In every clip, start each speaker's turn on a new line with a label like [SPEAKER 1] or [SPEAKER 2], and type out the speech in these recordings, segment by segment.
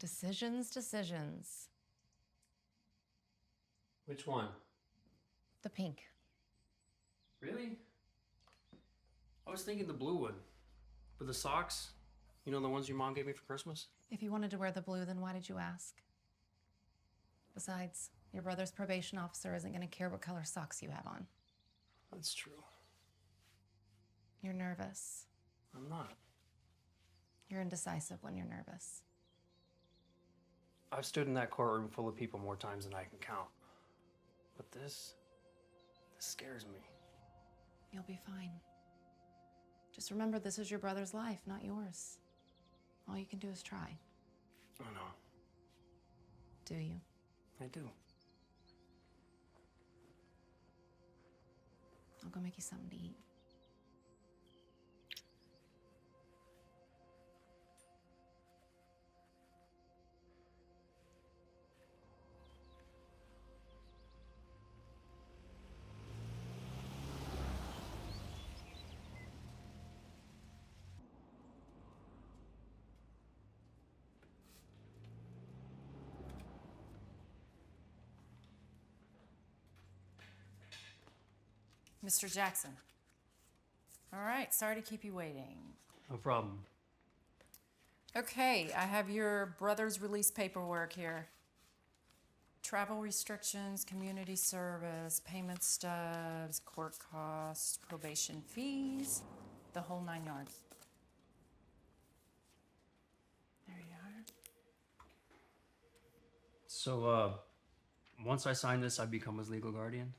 [SPEAKER 1] Decisions, decisions.
[SPEAKER 2] Which one?
[SPEAKER 1] The pink.
[SPEAKER 2] Really? I was thinking the blue one. With the socks. You know, the ones your mom gave me for Christmas?
[SPEAKER 1] If you wanted to wear the blue, then why did you ask? Besides, your brother's probation officer isn't going to care what color socks you have on.
[SPEAKER 2] That's true.
[SPEAKER 1] You're nervous.
[SPEAKER 2] I'm not.
[SPEAKER 1] You're indecisive when you're nervous.
[SPEAKER 2] I've stood in that courtroom full of people more times than I can count. But this scares me.
[SPEAKER 1] You'll be fine. Just remember, this is your brother's life, not yours. All you can do is try.
[SPEAKER 2] I know.
[SPEAKER 1] Do you?
[SPEAKER 2] I do.
[SPEAKER 1] I'll go make you something to eat.
[SPEAKER 3] Mr. Jackson. All right, sorry to keep you waiting.
[SPEAKER 2] No problem.
[SPEAKER 3] Okay, I have your brother's release paperwork here. Travel restrictions, community service, payment stubs, court costs, probation fees, the whole 9 yards. There you are.
[SPEAKER 2] So, once I sign this, I become his legal guardian?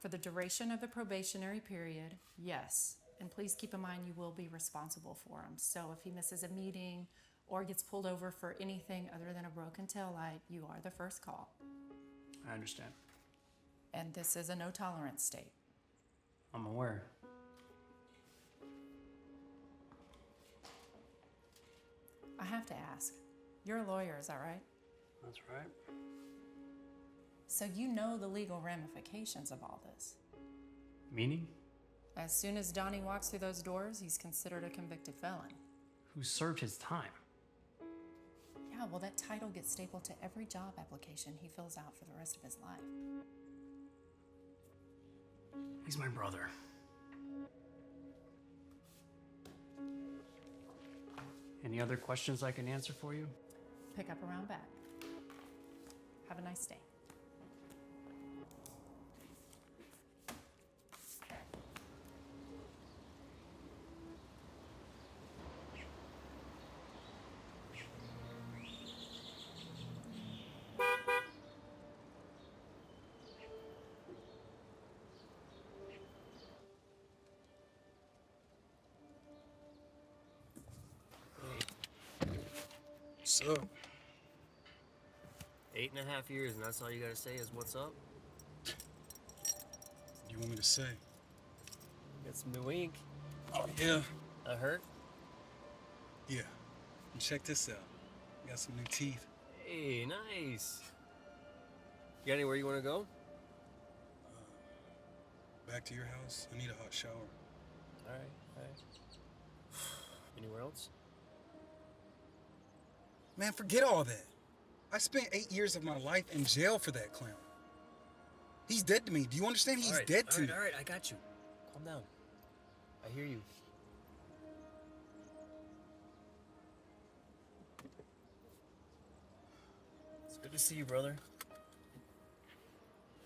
[SPEAKER 3] For the duration of the probationary period, yes. And please keep in mind you will be responsible for him. So if he misses a meeting or gets pulled over for anything other than a broken taillight, you are the first call.
[SPEAKER 2] I understand.
[SPEAKER 3] And this is a no tolerance state.
[SPEAKER 2] I'm aware.
[SPEAKER 3] I have to ask, you're a lawyer, is that right?
[SPEAKER 2] That's right.
[SPEAKER 3] So you know the legal ramifications of all this.
[SPEAKER 2] Meaning?
[SPEAKER 3] As soon as Donnie walks through those doors, he's considered a convicted felon.
[SPEAKER 2] Who served his time?
[SPEAKER 3] Yeah, well, that title gets stapled to every job application he fills out for the rest of his life.
[SPEAKER 2] He's my brother. Any other questions I can answer for you?
[SPEAKER 3] Pick up around back. Have a nice day.
[SPEAKER 4] What's up?
[SPEAKER 5] 8.5 years, and that's all you gotta say is what's up?
[SPEAKER 4] What do you want me to say?
[SPEAKER 5] Got some new ink.
[SPEAKER 4] Yeah.
[SPEAKER 5] That hurt?
[SPEAKER 4] Yeah. And check this out. Got some new teeth.
[SPEAKER 5] Hey, nice. You got anywhere you wanna go?
[SPEAKER 4] Back to your house. I need a hot shower.
[SPEAKER 5] All right. Anywhere else?
[SPEAKER 4] Man, forget all that. I spent 8 years of my life in jail for that clown. He's dead to me. Do you understand? He's dead to me.
[SPEAKER 5] All right, I got you. Calm down. I hear you. It's good to see you, brother.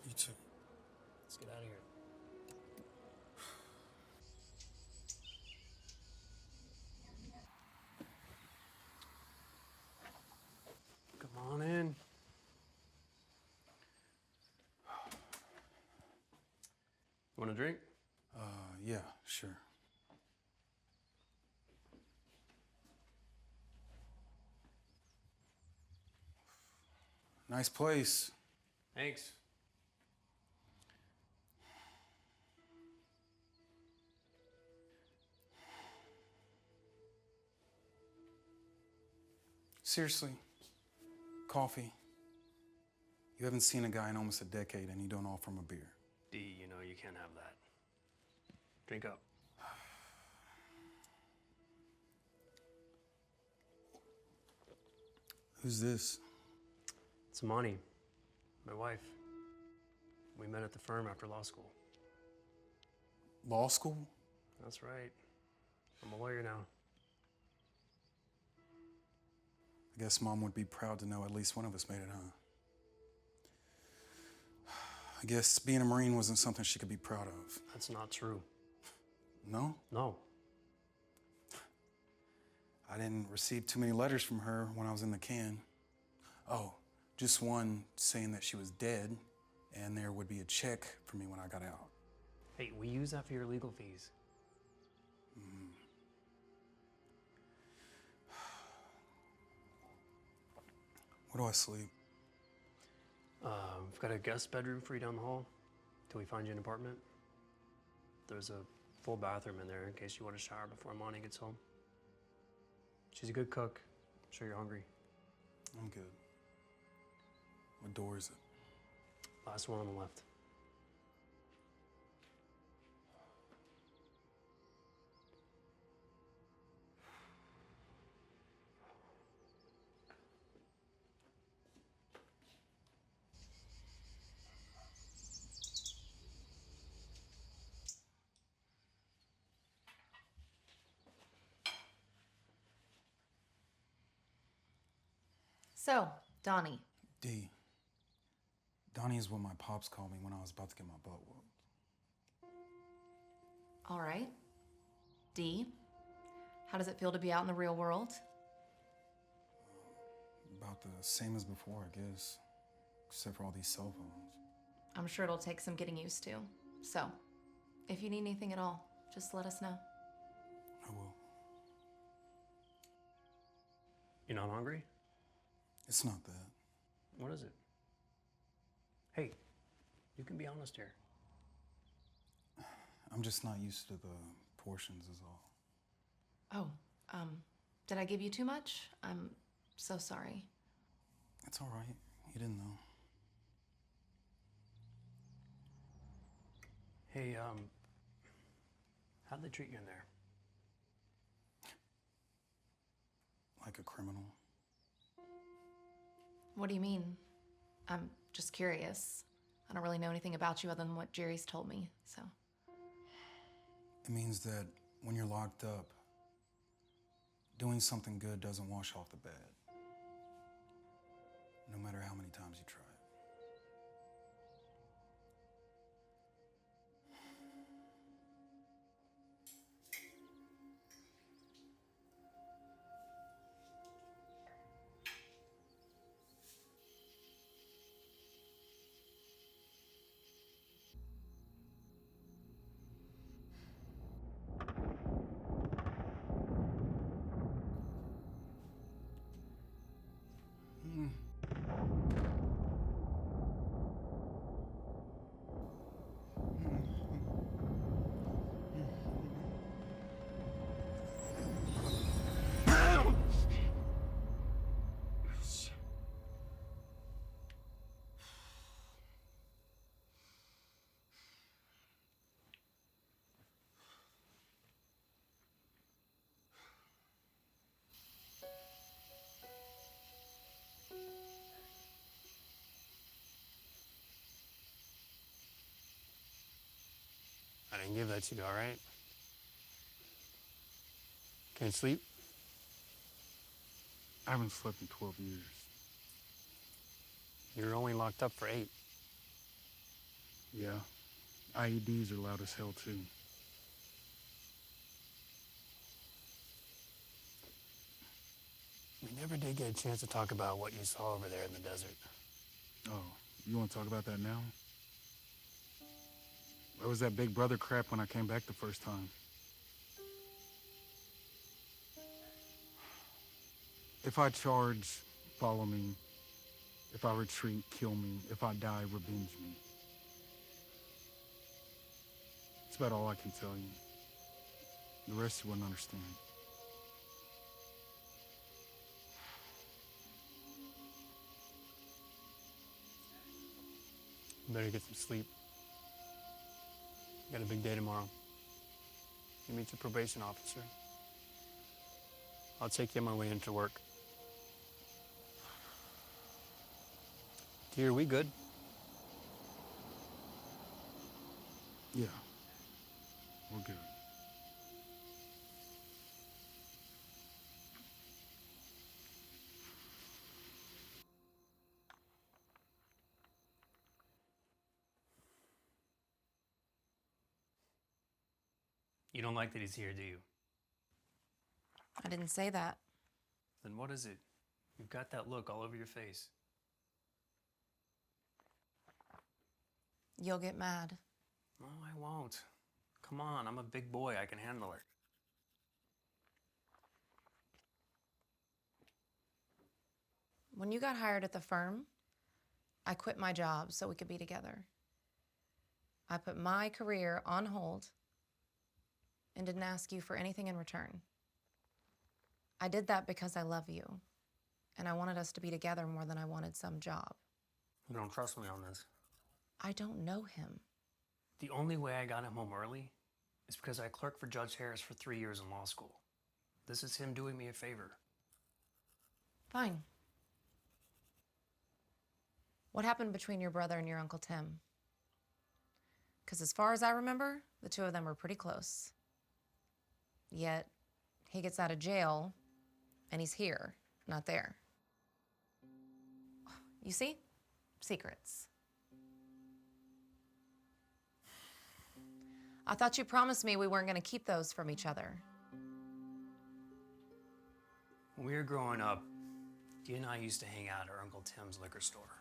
[SPEAKER 4] You too.
[SPEAKER 5] Let's get out of here.
[SPEAKER 2] Come on in. Want a drink?
[SPEAKER 4] Yeah, sure. Nice place.
[SPEAKER 2] Thanks.
[SPEAKER 4] Seriously, coffee. You haven't seen a guy in almost a decade and you don't offer him a beer.
[SPEAKER 2] D, you know you can't have that. Drink up.
[SPEAKER 4] Who's this?
[SPEAKER 2] It's Amani, my wife. We met at the firm after law school.
[SPEAKER 4] Law school?
[SPEAKER 2] That's right. I'm a lawyer now.
[SPEAKER 4] I guess Mom would be proud to know at least one of us made it, huh? I guess being a Marine wasn't something she could be proud of.
[SPEAKER 2] That's not true.
[SPEAKER 4] No?
[SPEAKER 2] No.
[SPEAKER 4] I didn't receive too many letters from her when I was in the can. Oh, just one saying that she was dead and there would be a check for me when I got out.
[SPEAKER 2] Hey, we use that for your legal fees.
[SPEAKER 4] Where do I sleep?
[SPEAKER 2] We've got a guest bedroom for you down the hall till we find you an apartment. There's a full bathroom in there in case you want to shower before Monty gets home. She's a good cook. I'm sure you're hungry.
[SPEAKER 4] I'm good. What door is it?
[SPEAKER 2] Last one on the left.
[SPEAKER 1] So, Donnie.
[SPEAKER 4] D. Donnie is what my pops called me when I was about to get my butt whooped.
[SPEAKER 1] All right. D. How does it feel to be out in the real world?
[SPEAKER 4] About the same as before, I guess. Except for all these cell phones.
[SPEAKER 1] I'm sure it'll take some getting used to. So, if you need anything at all, just let us know.
[SPEAKER 4] I will.
[SPEAKER 2] You're not hungry?
[SPEAKER 4] It's not that.
[SPEAKER 2] What is it? Hey, you can be honest here.
[SPEAKER 4] I'm just not used to the portions is all.
[SPEAKER 1] Oh, did I give you too much? I'm so sorry.
[SPEAKER 4] It's all right. You didn't know.
[SPEAKER 2] Hey, how'd they treat you in there?
[SPEAKER 4] Like a criminal.
[SPEAKER 1] What do you mean? I'm just curious. I don't really know anything about you other than what Jerry's told me, so.
[SPEAKER 4] It means that when you're locked up, doing something good doesn't wash off the bad. No matter how many times you try.
[SPEAKER 2] I didn't give that to you, all right? Can't sleep?
[SPEAKER 4] I haven't slept in 12 years.
[SPEAKER 2] You're only locked up for 8.
[SPEAKER 4] Yeah. IEDs are loud as hell, too.
[SPEAKER 2] We never did get a chance to talk about what you saw over there in the desert.
[SPEAKER 4] Oh, you want to talk about that now? Where was that big brother crap when I came back the first time? If I charge, follow me. If I retreat, kill me. If I die, revenge me. That's about all I can tell you. The rest you wouldn't understand.
[SPEAKER 2] You better get some sleep. You got a big day tomorrow. You meet your probation officer. I'll take you on my way into work.
[SPEAKER 5] Here, we good?
[SPEAKER 4] Yeah, we're good.
[SPEAKER 2] You don't like that he's here, do you?
[SPEAKER 1] I didn't say that.
[SPEAKER 2] Then what is it? You've got that look all over your face.
[SPEAKER 1] You'll get mad.
[SPEAKER 2] No, I won't. Come on, I'm a big boy. I can handle it.
[SPEAKER 1] When you got hired at the firm, I quit my job so we could be together. I put my career on hold and didn't ask you for anything in return. I did that because I love you, and I wanted us to be together more than I wanted some job.
[SPEAKER 2] You don't trust me on this.
[SPEAKER 1] I don't know him.
[SPEAKER 2] The only way I got him home early is because I clerked for Judge Harris for 3 years in law school. This is him doing me a favor.
[SPEAKER 1] Fine. What happened between your brother and your Uncle Tim? Because as far as I remember, the two of them were pretty close. Yet, he gets out of jail, and he's here, not there. You see? Secrets. I thought you promised me we weren't going to keep those from each other.
[SPEAKER 2] When we were growing up, Dee and I used to hang out at our Uncle Tim's liquor store.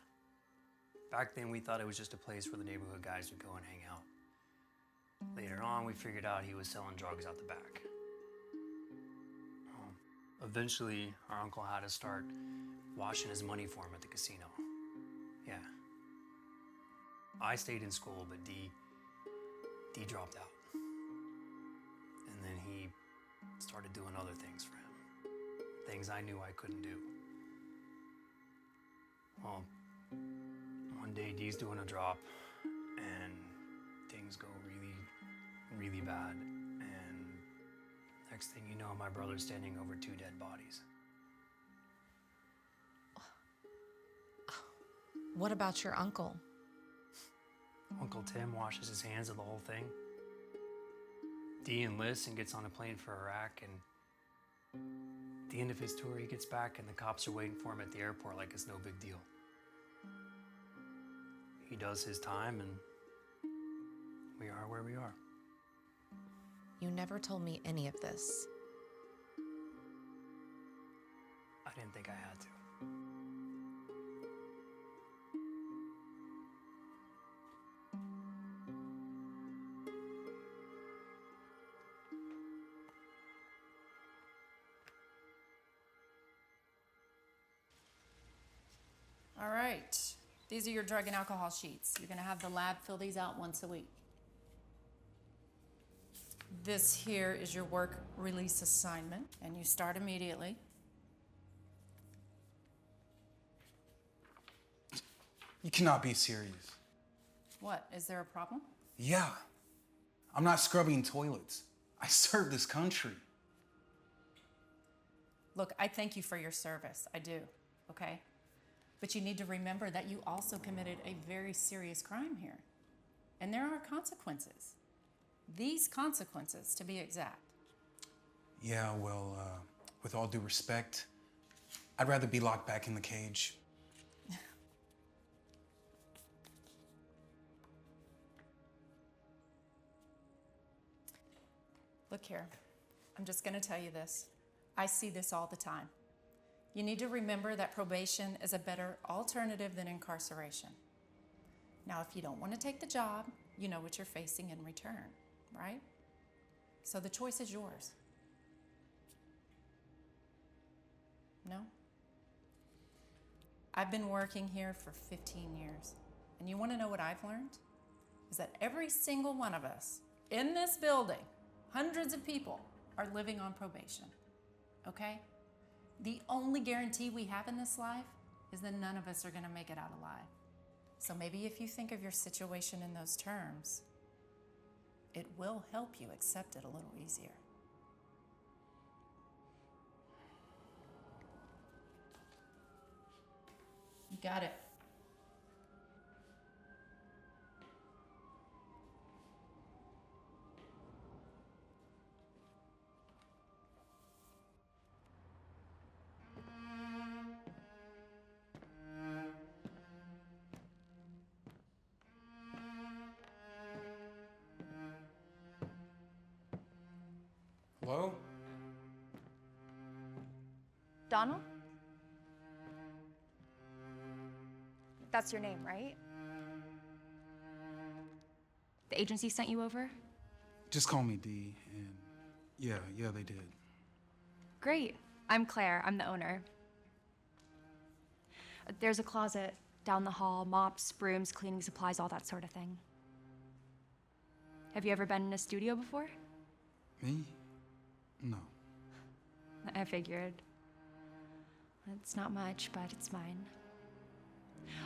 [SPEAKER 2] Back then, we thought it was just a place where the neighborhood guys would go and hang out. Later on, we figured out he was selling drugs out the back. Eventually, our uncle had to start washing his money for him at the casino. Yeah. I stayed in school, but Dee dropped out. And then he started doing other things for him. Things I knew I couldn't do. Well, one day Dee's doing a drop, and things go really, really bad. And next thing you know, my brother's standing over 2 dead bodies.
[SPEAKER 1] What about your uncle?
[SPEAKER 2] Uncle Tim washes his hands of the whole thing. Dee enlists and gets on a plane for Iraq, and at the end of his tour, he gets back and the cops are waiting for him at the airport like it's no big deal. He does his time, and we are where we are.
[SPEAKER 1] You never told me any of this.
[SPEAKER 2] I didn't think I had to.
[SPEAKER 3] All right, these are your drug and alcohol sheets. You're gonna have the lab fill these out once a week. This here is your work release assignment, and you start immediately.
[SPEAKER 4] You cannot be serious.
[SPEAKER 3] What, is there a problem?
[SPEAKER 4] Yeah. I'm not scrubbing toilets. I serve this country.
[SPEAKER 3] Look, I thank you for your service, I do, okay? But you need to remember that you also committed a very serious crime here. And there are consequences. These consequences, to be exact.
[SPEAKER 4] Yeah, well, with all due respect, I'd rather be locked back in the cage.
[SPEAKER 3] Look here, I'm just gonna tell you this. I see this all the time. You need to remember that probation is a better alternative than incarceration. Now, if you don't want to take the job, you know what you're facing in return, right? So the choice is yours. No? I've been working here for 15 years, and you want to know what I've learned? Is that every single one of us in this building, hundreds of people, are living on probation, okay? The only guarantee we have in this life is that none of us are gonna make it out alive. So maybe if you think of your situation in those terms, it will help you accept it a little easier. You got it.
[SPEAKER 4] Hello?
[SPEAKER 6] Donald? That's your name, right? The agency sent you over?
[SPEAKER 4] Just call me D, and yeah, they did.
[SPEAKER 6] Great. I'm Claire. I'm the owner. There's a closet down the hall, mops, brooms, cleaning supplies, all that sort of thing. Have you ever been in a studio before?
[SPEAKER 4] Me? No.
[SPEAKER 6] I figured. It's not much, but it's mine.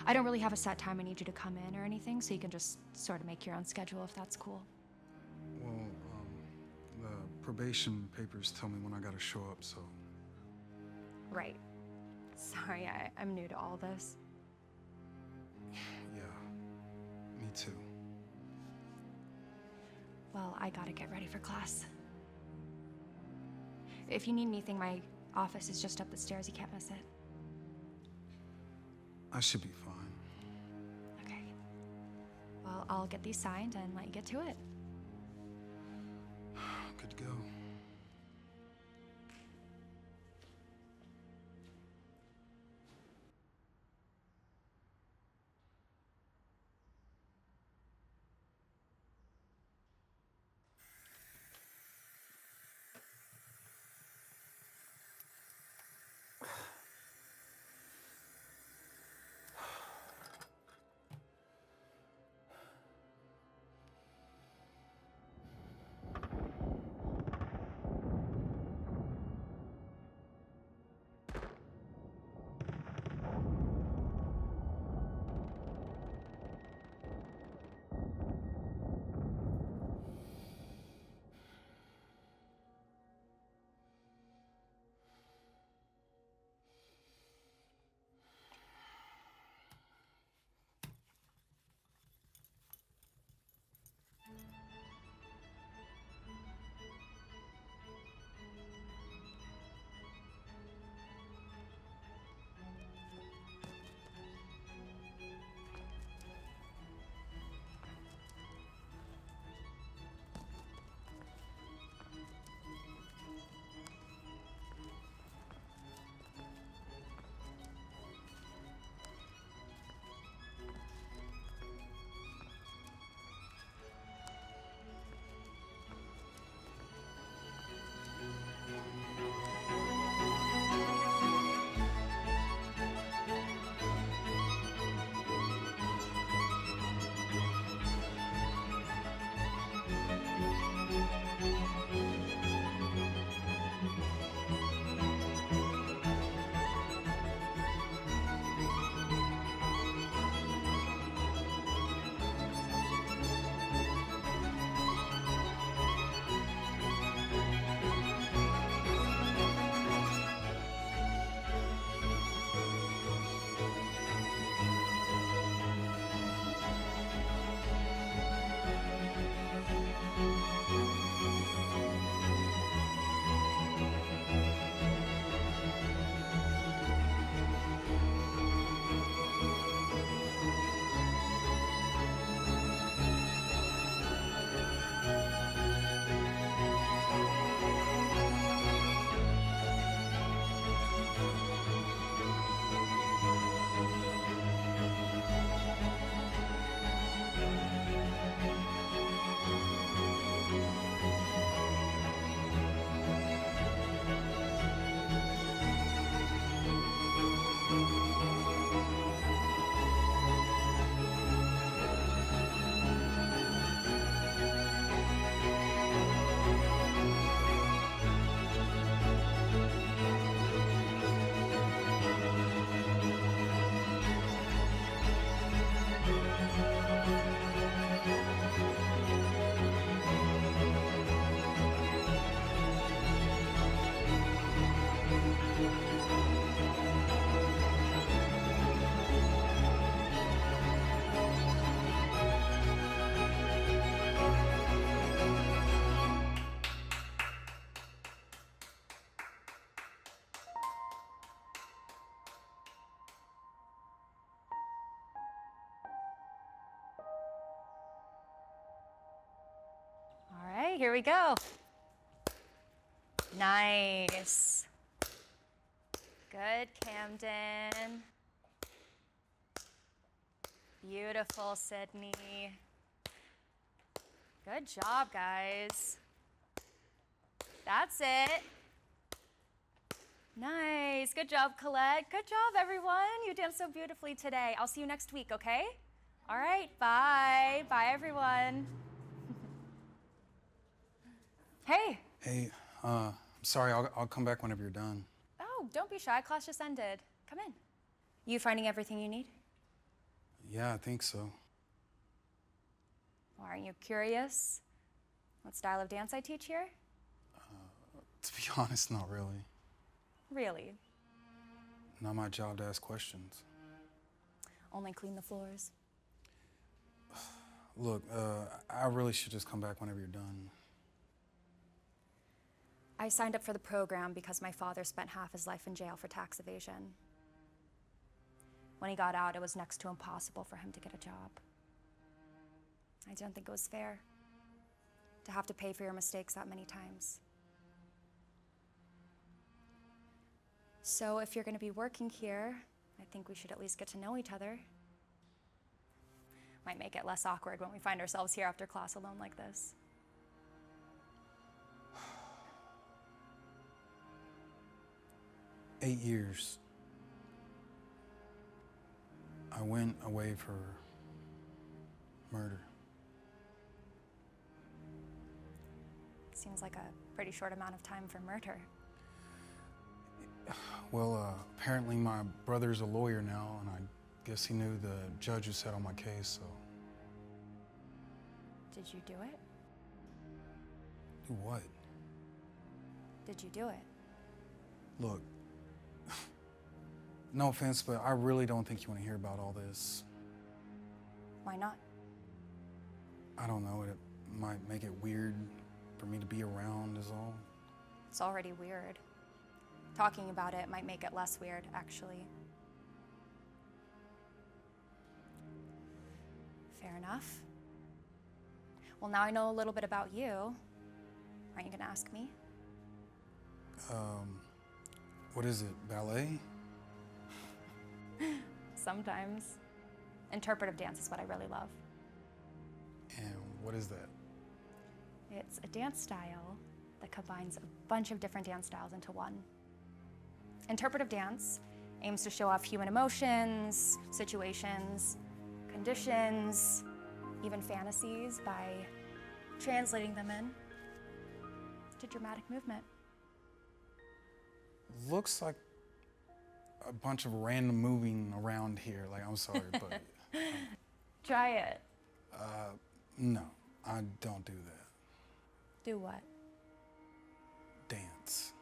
[SPEAKER 6] I don't really have a set time I need you to come in or anything, so you can just sort of make your own schedule if that's cool.
[SPEAKER 4] Well, the probation papers tell me when I gotta show up, so.
[SPEAKER 6] Right. Sorry, I'm new to all this.
[SPEAKER 4] Yeah, me too.
[SPEAKER 6] Well, I gotta get ready for class. If you need anything, my office is just up the stairs. You can't miss it.
[SPEAKER 4] I should be fine.
[SPEAKER 6] Okay. Well, I'll get these signed and let you get to it.
[SPEAKER 4] Good to go.
[SPEAKER 6] All right, here we go. Nice. Good, Camden. Beautiful, Sydney. Good job, guys. That's it. Nice. Good job, Colette. Good job, everyone. You danced so beautifully today. I'll see you next week, okay? All right, bye. Bye, everyone. Hey.
[SPEAKER 4] Hey, I'm sorry, I'll come back whenever you're done.
[SPEAKER 6] Oh, don't be shy. Class just ended. Come in. You finding everything you need?
[SPEAKER 4] Yeah, I think so.
[SPEAKER 6] Well, aren't you curious what style of dance I teach here?
[SPEAKER 4] To be honest, not really.
[SPEAKER 6] Really?
[SPEAKER 4] Not my job to ask questions.
[SPEAKER 6] Only clean the floors.
[SPEAKER 4] Look, I really should just come back whenever you're done.
[SPEAKER 6] I signed up for the program because my father spent half his life in jail for tax evasion. When he got out, it was next to impossible for him to get a job. I didn't think it was fair to have to pay for your mistakes that many times. So if you're going to be working here, I think we should at least get to know each other. Might make it less awkward when we find ourselves here after class alone like this.
[SPEAKER 4] Eight years. I went away for murder.
[SPEAKER 6] Seems like a pretty short amount of time for murder.
[SPEAKER 4] Well, apparently my brother's a lawyer now, and I guess he knew the judge who sat on my case, so.
[SPEAKER 6] Did you do it?
[SPEAKER 4] Do what?
[SPEAKER 6] Did you do it?
[SPEAKER 4] Look, no offense, but I really don't think you want to hear about all this.
[SPEAKER 6] Why not?
[SPEAKER 4] I don't know, it might make it weird for me to be around is all.
[SPEAKER 6] It's already weird. Talking about it might make it less weird, actually. Fair enough. Well, now I know a little bit about you. Aren't you gonna ask me?
[SPEAKER 4] What is it, ballet?
[SPEAKER 6] Sometimes. Interpretive dance is what I really love.
[SPEAKER 4] And what is that?
[SPEAKER 6] It's a dance style that combines a bunch of different dance styles into one. Interpretive dance aims to show off human emotions, situations, conditions, even fantasies by translating them in to dramatic movement.
[SPEAKER 4] Looks like a bunch of random moving around here. Like, I'm sorry, but
[SPEAKER 6] Try it.
[SPEAKER 4] no, I don't do that.
[SPEAKER 6] Do what?
[SPEAKER 4] Dance.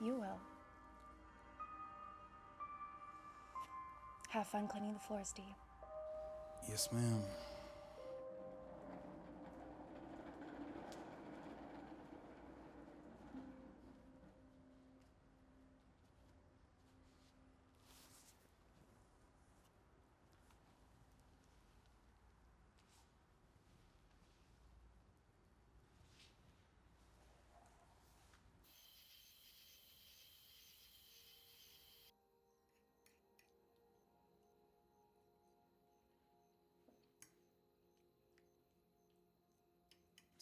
[SPEAKER 6] You will. Have fun cleaning the floors, Dee.
[SPEAKER 4] Yes, ma'am.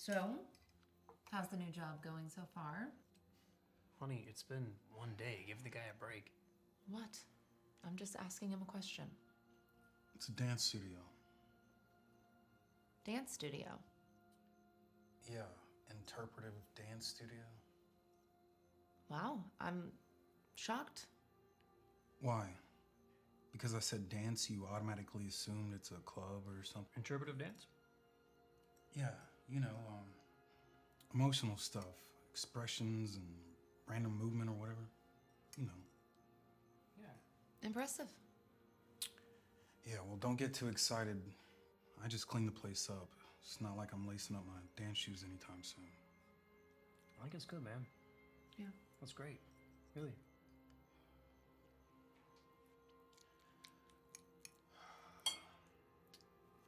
[SPEAKER 1] So, how's the new job going so far?
[SPEAKER 2] Honey, it's been one day. Give the guy a break.
[SPEAKER 1] What? I'm just asking him a question.
[SPEAKER 4] It's a dance studio.
[SPEAKER 1] Dance studio.
[SPEAKER 4] Yeah, interpretive dance studio.
[SPEAKER 1] Wow, I'm shocked.
[SPEAKER 4] Why? Because I said dance, you automatically assumed it's a club or something?
[SPEAKER 2] Interpretive dance?
[SPEAKER 4] Yeah, you know, emotional stuff, expressions and random movement or whatever. You know.
[SPEAKER 2] Yeah.
[SPEAKER 1] Impressive.
[SPEAKER 4] Yeah, well, don't get too excited. I just clean the place up. It's not like I'm lacing up my dance shoes anytime soon.
[SPEAKER 2] I think it's good, man.
[SPEAKER 1] Yeah.
[SPEAKER 2] That's great. Really.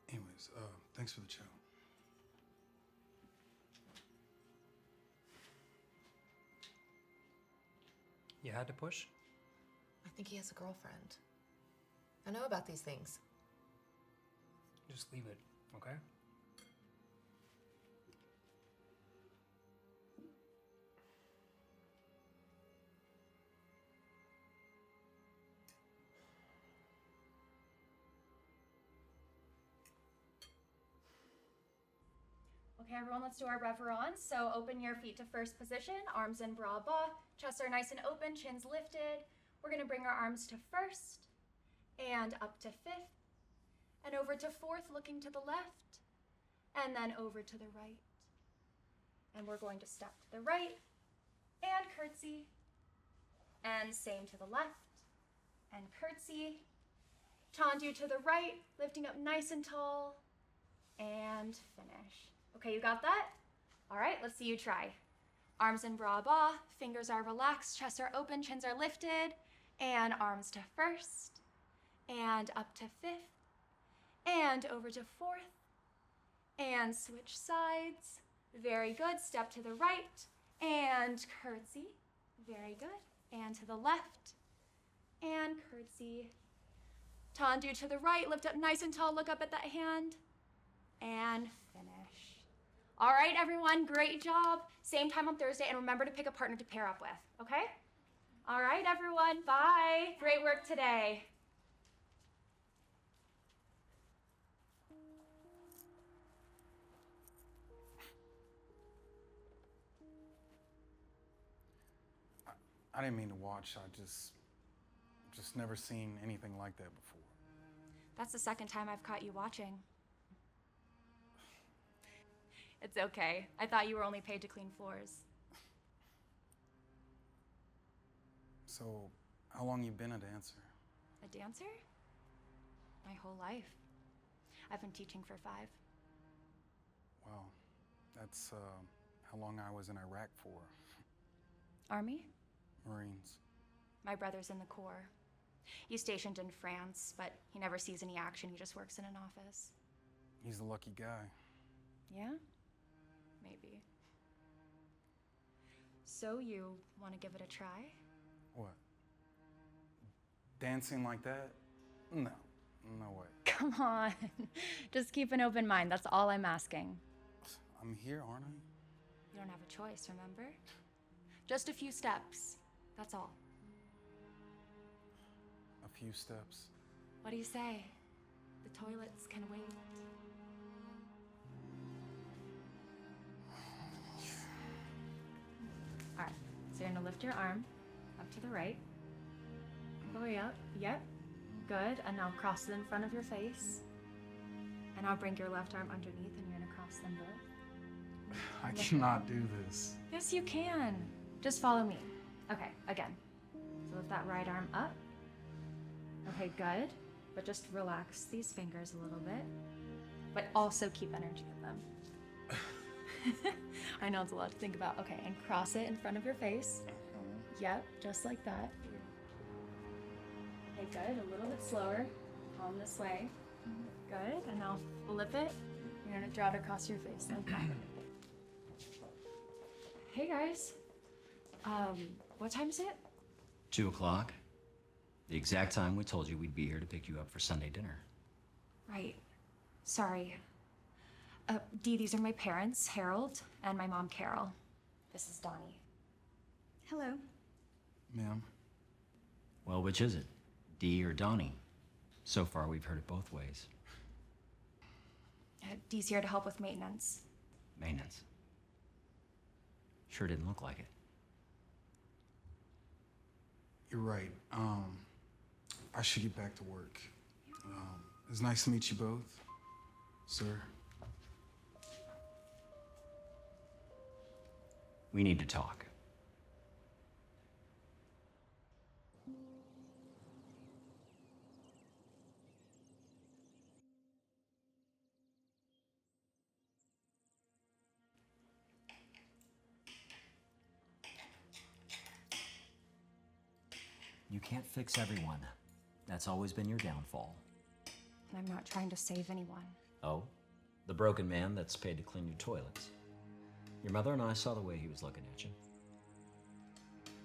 [SPEAKER 4] Anyways, thanks for the chat.
[SPEAKER 2] You had to push?
[SPEAKER 1] I think he has a girlfriend. I know about these things.
[SPEAKER 2] Just leave it, okay?
[SPEAKER 6] Okay, everyone, let's do our reverence. So open your feet to first position, arms in bras bas, chests are nice and open, chins lifted. We're gonna bring our arms to first, and up to fifth, and over to fourth, looking to the left, and then over to the right. And we're going to step to the right, and curtsy, and same to the left, and curtsy. Tendu to the right, lifting up nice and tall, and finish. Okay, you got that? All right, let's see you try. Arms in bras bas, fingers are relaxed, chests are open, chins are lifted, and arms to first, and up to fifth, and over to fourth, and switch sides. Very good. Step to the right, and curtsy. Very good. And to the left, and curtsy. Tendu to the right, lift up nice and tall, look up at that hand, and finish. All right, everyone, great job. Same time on Thursday, and remember to pick a partner to pair up with, okay? All right, everyone, bye. Great work today.
[SPEAKER 4] I didn't mean to watch. I just never seen anything like that before.
[SPEAKER 6] That's the second time I've caught you watching. It's okay. I thought you were only paid to clean floors.
[SPEAKER 4] So, how long you been a dancer?
[SPEAKER 6] A dancer? My whole life. I've been teaching for 5.
[SPEAKER 4] Wow, that's how long I was in Iraq for.
[SPEAKER 6] Army?
[SPEAKER 4] Marines.
[SPEAKER 6] My brother's in the Corps. He's stationed in France, but he never sees any action. He just works in an office.
[SPEAKER 4] He's a lucky guy.
[SPEAKER 6] Yeah? Maybe. So you want to give it a try?
[SPEAKER 4] What? Dancing like that? No, no way.
[SPEAKER 6] Come on. Just keep an open mind. That's all I'm asking.
[SPEAKER 4] I'm here, aren't I?
[SPEAKER 6] You don't have a choice, remember? Just a few steps. That's all.
[SPEAKER 4] A few steps.
[SPEAKER 6] What do you say? The toilets can wait. All right, so you're gonna lift your arm up to the right. Go way up, yep, good. And now cross it in front of your face. And I'll bring your left arm underneath and you're gonna cross them both.
[SPEAKER 4] I cannot do this.
[SPEAKER 6] Yes, you can. Just follow me. Okay, again. So lift that right arm up. Okay, good. But just relax these fingers a little bit. But also keep energy in them. I know it's a lot to think about. Okay, and cross it in front of your face. Yep, just like that. Okay, good. A little bit slower. Palm this way. Good. And now flip it. You're gonna draw it across your face like that. Hey guys. What time is it?
[SPEAKER 7] 2 o'clock. The exact time we told you we'd be here to pick you up for Sunday dinner.
[SPEAKER 6] Right. Sorry. Dee, these are my parents, Harold, and my mom, Carol. This is Donnie.
[SPEAKER 8] Hello.
[SPEAKER 4] Ma'am.
[SPEAKER 7] Well, which is it? Dee or Donnie? So far, we've heard it both ways.
[SPEAKER 6] Dee's here to help with maintenance.
[SPEAKER 7] Maintenance. Sure didn't look like it.
[SPEAKER 4] You're right. I should get back to work. It's nice to meet you both, sir.
[SPEAKER 7] We need to talk. You can't fix everyone. That's always been your downfall.
[SPEAKER 6] And I'm not trying to save anyone.
[SPEAKER 7] Oh? The broken man that's paid to clean your toilets. Your mother and I saw the way he was looking at you.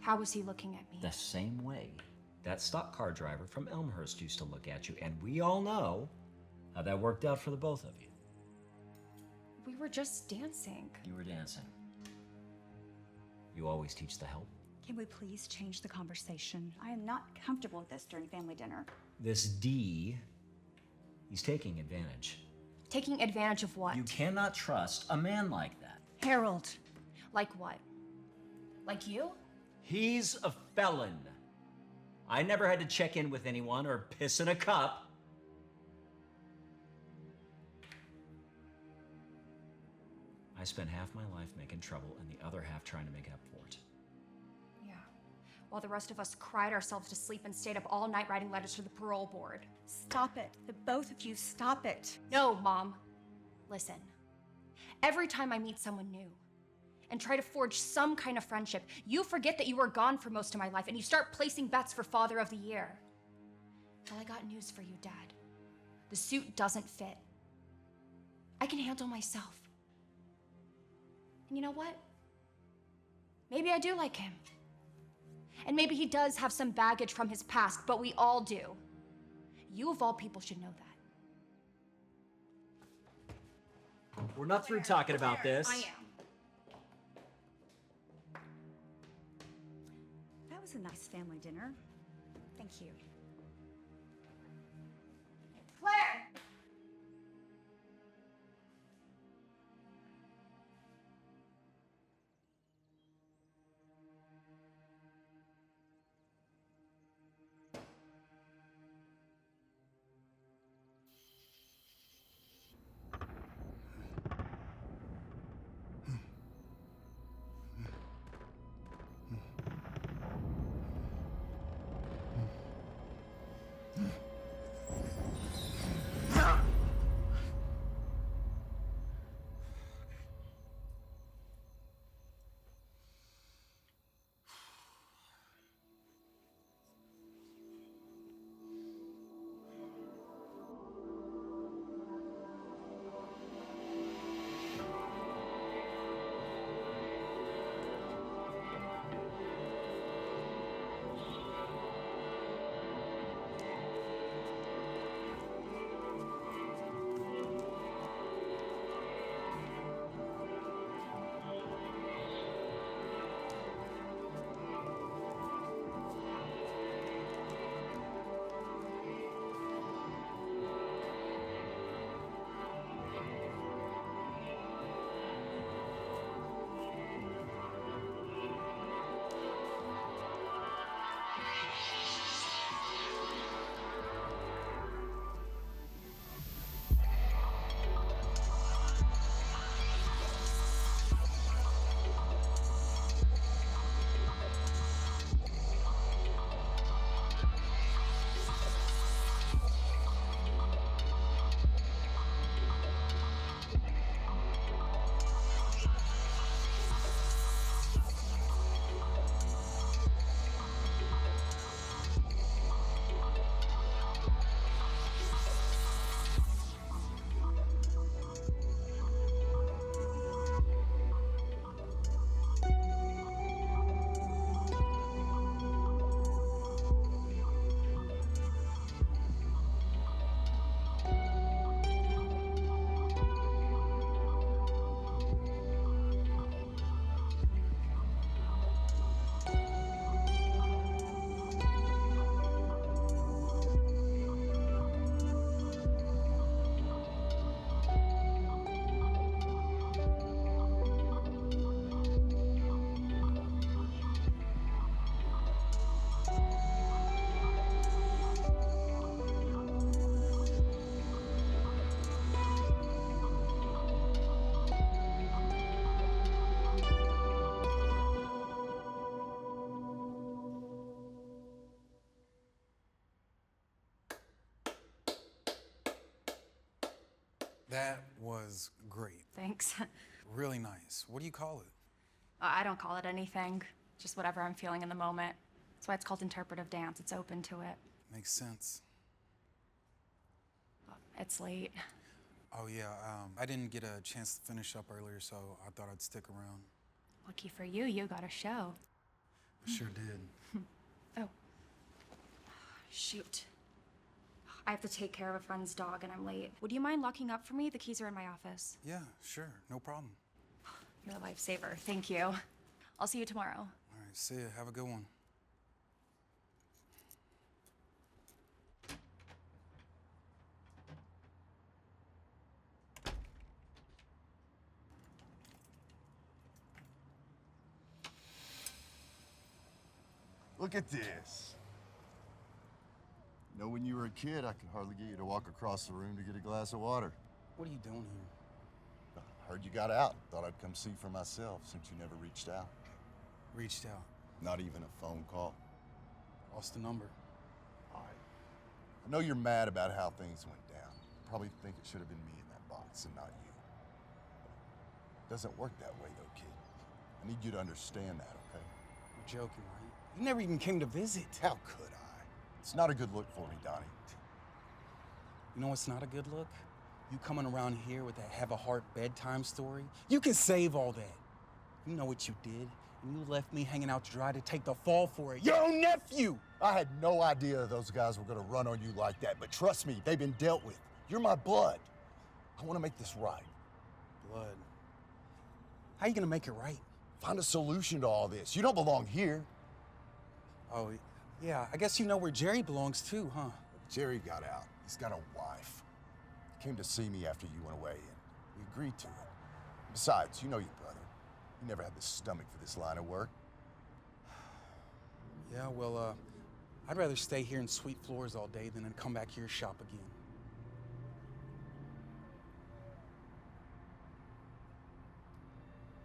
[SPEAKER 6] How was he looking at me?
[SPEAKER 7] The same way that stock car driver from Elmhurst used to look at you, and we all know how that worked out for the both of you.
[SPEAKER 6] We were just dancing.
[SPEAKER 7] You were dancing. You always teach the help.
[SPEAKER 8] Can we please change the conversation? I am not comfortable with this during family dinner.
[SPEAKER 7] This D, he's taking advantage.
[SPEAKER 6] Taking advantage of what?
[SPEAKER 7] You cannot trust a man like that.
[SPEAKER 8] Harold.
[SPEAKER 6] Like what? Like you?
[SPEAKER 7] He's a felon. I never had to check in with anyone or piss in a cup. I spent half my life making trouble and the other half trying to make up for it.
[SPEAKER 6] Yeah. While the rest of us cried ourselves to sleep and stayed up all night writing letters to the parole board.
[SPEAKER 8] Stop it. The both of you, stop it.
[SPEAKER 6] No, Mom. Listen. Every time I meet someone new and try to forge some kind of friendship, you forget that you were gone for most of my life and you start placing bets for Father of the Year. Well, I got news for you, Dad. The suit doesn't fit. I can handle myself. And you know what? Maybe I do like him. And maybe he does have some baggage from his past, but we all do. You of all people should know that.
[SPEAKER 7] We're not through talking about this.
[SPEAKER 6] I am.
[SPEAKER 8] That was a nice family dinner. Thank you.
[SPEAKER 6] Claire!
[SPEAKER 4] That was great.
[SPEAKER 6] Thanks.
[SPEAKER 4] Really nice. What do you call it?
[SPEAKER 6] I don't call it anything. Just whatever I'm feeling in the moment. That's why it's called interpretive dance. It's open to it.
[SPEAKER 4] Makes sense.
[SPEAKER 6] It's late.
[SPEAKER 4] Oh, yeah. I didn't get a chance to finish up earlier, so I thought I'd stick around.
[SPEAKER 6] Lucky for you, you got a show.
[SPEAKER 4] Sure did.
[SPEAKER 6] Oh. Shoot. I have to take care of a friend's dog and I'm late. Would you mind locking up for me? The keys are in my office.
[SPEAKER 4] Yeah, sure. No problem.
[SPEAKER 6] You're a lifesaver. Thank you. I'll see you tomorrow.
[SPEAKER 4] All right, see ya. Have a good one.
[SPEAKER 9] Look at this. You know, when you were a kid, I could hardly get you to walk across the room to get a glass of water.
[SPEAKER 4] What are you doing here?
[SPEAKER 9] I heard you got out. Thought I'd come see for myself since you never reached out.
[SPEAKER 4] Reached out.
[SPEAKER 9] Not even a phone call.
[SPEAKER 4] Lost the number.
[SPEAKER 9] All right. I know you're mad about how things went down. Probably think it should have been me in that box and not you. Doesn't work that way though, kid. I need you to understand that, okay?
[SPEAKER 4] You're joking, right? You never even came to visit.
[SPEAKER 9] How could I? It's not a good look for me, Donnie.
[SPEAKER 4] You know what's not a good look? You coming around here with that have a heart bedtime story? You can save all that. You know what you did, and you left me hanging out to dry to take the fall for it. Your own nephew!
[SPEAKER 9] I had no idea those guys were gonna run on you like that, but trust me, they've been dealt with. You're my blood. I wanna make this right.
[SPEAKER 4] Blood. How you gonna make it right?
[SPEAKER 9] Find a solution to all this. You don't belong here.
[SPEAKER 4] Oh, yeah, I guess you know where Jerry belongs too, huh?
[SPEAKER 9] Jerry got out. He's got a wife. He came to see me after you went away, and we agreed to it. Besides, you know your brother. He never had the stomach for this line of work.
[SPEAKER 4] Yeah, well, I'd rather stay here and sweep floors all day than to come back here shop again.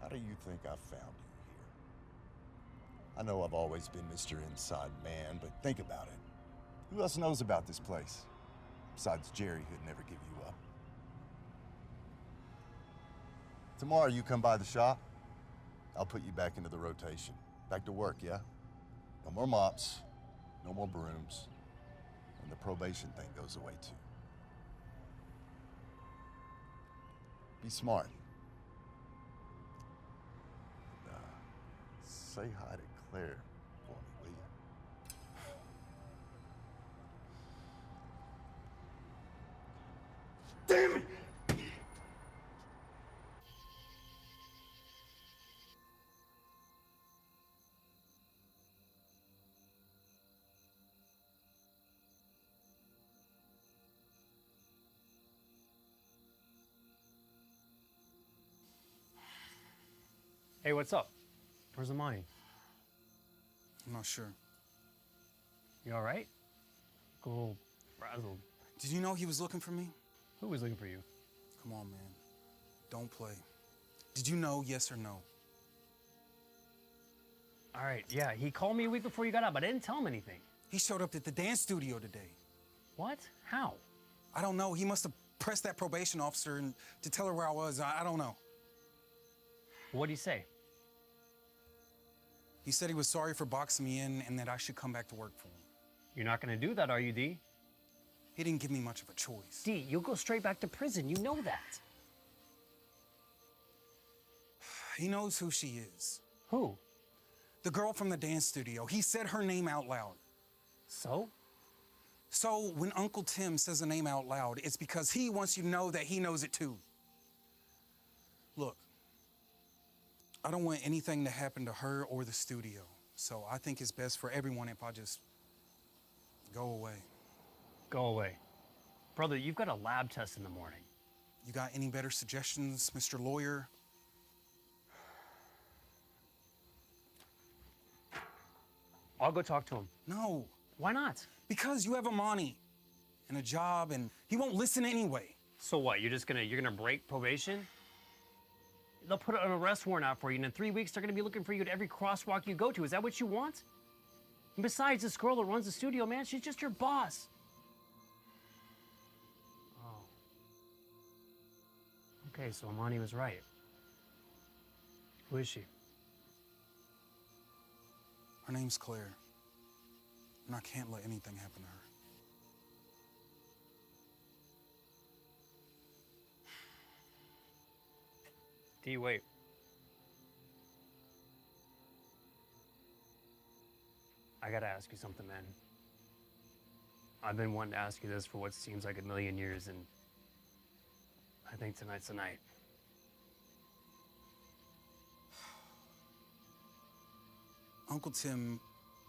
[SPEAKER 9] How do you think I found you here? I know I've always been Mr. Inside Man, but think about it. Who else knows about this place? Besides Jerry, who'd never give you up. Tomorrow you come by the shop, I'll put you back into the rotation. Back to work, yeah? No more mops, no more brooms, and the probation thing goes away too. Be smart. And, say hi to Claire for me, will you? Damn it!
[SPEAKER 2] Hey, what's up? Where's the money?
[SPEAKER 4] I'm not sure.
[SPEAKER 2] You all right? A little frazzled.
[SPEAKER 4] Did you know he was looking for me?
[SPEAKER 2] Who was looking for you?
[SPEAKER 4] Come on, man. Don't play. Did you know, yes or no?
[SPEAKER 2] All right, yeah, he called me a week before you got out, but I didn't tell him anything.
[SPEAKER 4] He showed up at the dance studio today.
[SPEAKER 2] What? How?
[SPEAKER 4] I don't know. He must have pressed that probation officer and to tell her where I was. I don't know.
[SPEAKER 2] What'd he say?
[SPEAKER 4] He said he was sorry for boxing me in and that I should come back to work for him.
[SPEAKER 2] You're not gonna do that, are you, D?
[SPEAKER 4] He didn't give me much of a choice.
[SPEAKER 2] D, you'll go straight back to prison. You know that.
[SPEAKER 4] He knows who she is.
[SPEAKER 2] Who?
[SPEAKER 4] The girl from the dance studio. He said her name out loud.
[SPEAKER 2] So?
[SPEAKER 4] So when Uncle Tim says a name out loud, it's because he wants you to know that he knows it too. Look, I don't want anything to happen to her or the studio. So I think it's best for everyone if I just go away.
[SPEAKER 2] Go away. Brother, you've got a lab test in the morning.
[SPEAKER 4] You got any better suggestions, Mr. Lawyer?
[SPEAKER 2] I'll go talk to him.
[SPEAKER 4] No,
[SPEAKER 2] Why not?
[SPEAKER 4] because you have a money and a job and he won't listen anyway.
[SPEAKER 2] So what? You're gonna break probation? They'll put an arrest warrant out for you, and in 3 weeks they're gonna be looking for you at every crosswalk you go to. Is that what you want? And besides, this girl that runs the studio, man, she's just your boss. Oh. Okay, so Amani was right. Who is she?
[SPEAKER 4] Her name's Claire, and I can't let anything happen to her.
[SPEAKER 2] D, wait. I gotta ask you something, man. I've been wanting to ask you this for what seems like a million years, and I think tonight's the night.
[SPEAKER 4] Uncle Tim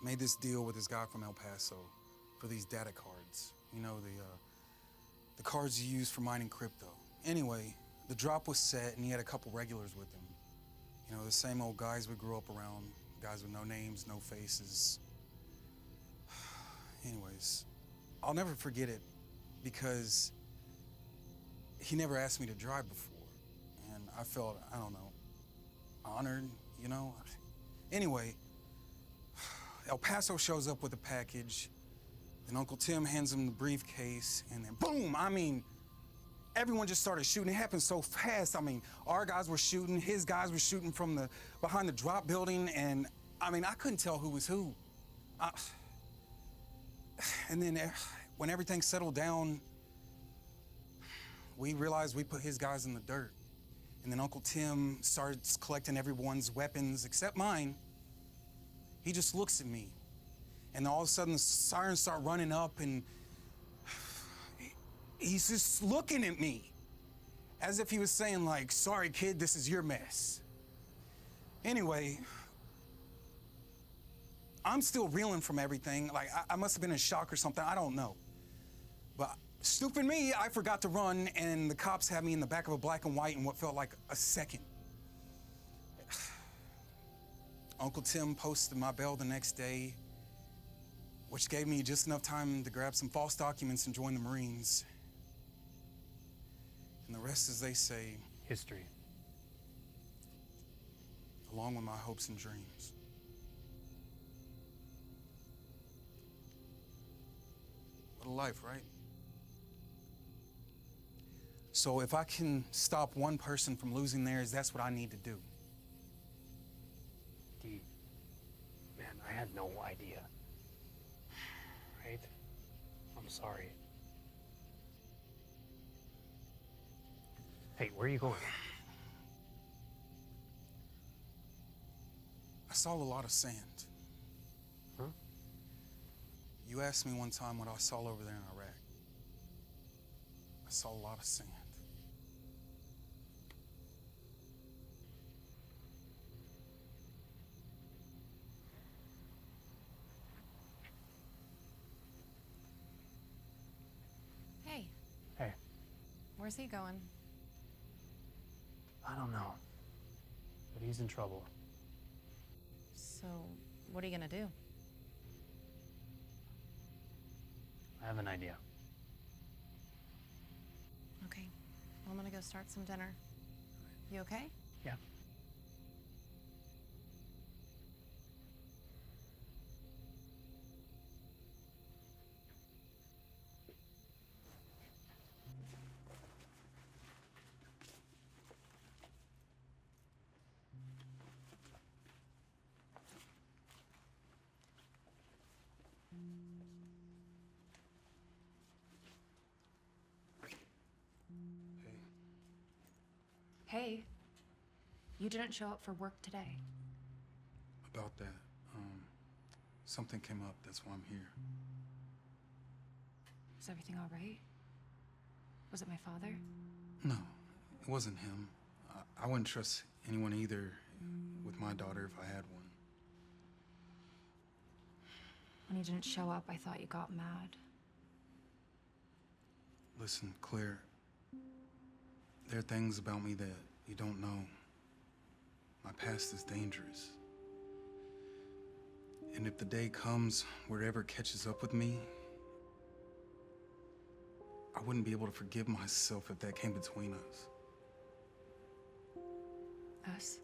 [SPEAKER 4] made this deal with this guy from El Paso for these data cards. You know, the cards you use for mining crypto. Anyway, the drop was set and he had a couple regulars with him. You know, the same old guys we grew up around, guys with no names, no faces. Anyways, I'll never forget it because he never asked me to drive before. And I felt, I don't know, honored, you know? Anyway, El Paso shows up with a package, and Uncle Tim hands him the briefcase, and then boom, I mean, everyone just started shooting. It happened so fast. I mean, our guys were shooting, his guys were shooting from behind the drop building, and I mean, I couldn't tell who was who. And then when everything settled down, we realized we put his guys in the dirt. And then Uncle Tim starts collecting everyone's weapons except mine. He just looks at me. And all of a sudden the sirens start running up and he's just looking at me as if he was saying like, sorry kid, this is your mess. Anyway, I'm still reeling from everything. Like I must have been in shock or something, I don't know. But stupid me, I forgot to run and the cops had me in the back of a black and white in what felt like a second. Uncle Tim posted my bail the next day, which gave me just enough time to grab some false documents and join the Marines. And the rest, as they say,
[SPEAKER 2] history.
[SPEAKER 4] Along with my hopes and dreams. What a life, right? So if I can stop one person from losing theirs, that's what I need to do.
[SPEAKER 2] D, man, I had no idea. Right? I'm sorry. Hey, where are you going?
[SPEAKER 4] I saw a lot of sand.
[SPEAKER 2] Huh?
[SPEAKER 4] You asked me one time what I saw over there in Iraq. I saw a lot of sand.
[SPEAKER 1] Hey,
[SPEAKER 2] Hey,
[SPEAKER 1] where's he going?
[SPEAKER 2] I don't know. But he's in trouble.
[SPEAKER 1] So, what are you gonna do?
[SPEAKER 2] I have an idea.
[SPEAKER 1] Okay, I'm gonna go start some dinner. You okay?
[SPEAKER 2] Yeah.
[SPEAKER 6] Hey, you didn't show up for work today.
[SPEAKER 4] About that, something came up, that's why I'm here.
[SPEAKER 6] Is everything all right? Was it my father?
[SPEAKER 4] No, it wasn't him. I wouldn't trust anyone either with my daughter if I had one.
[SPEAKER 6] When you didn't show up, I thought you got mad.
[SPEAKER 4] Listen, Claire, there are things about me that you don't know. My past is dangerous. And if the day comes where it ever catches up with me, I wouldn't be able to forgive myself if that came between us.
[SPEAKER 6] Us?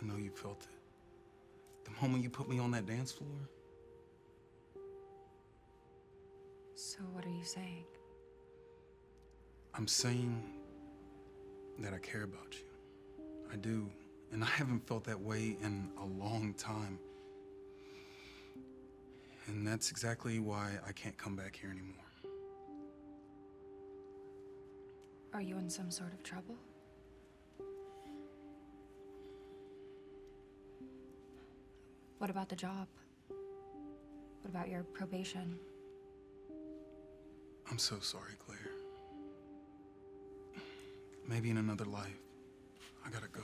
[SPEAKER 4] I know you felt it. The moment you put me on that dance floor.
[SPEAKER 6] So what are you saying?
[SPEAKER 4] I'm saying that I care about you. I do. And I haven't felt that way in a long time. And that's exactly why I can't come back here anymore.
[SPEAKER 6] Are you in some sort of trouble? What about the job? What about your probation?
[SPEAKER 4] I'm so sorry, Claire. Maybe in another life. I gotta go.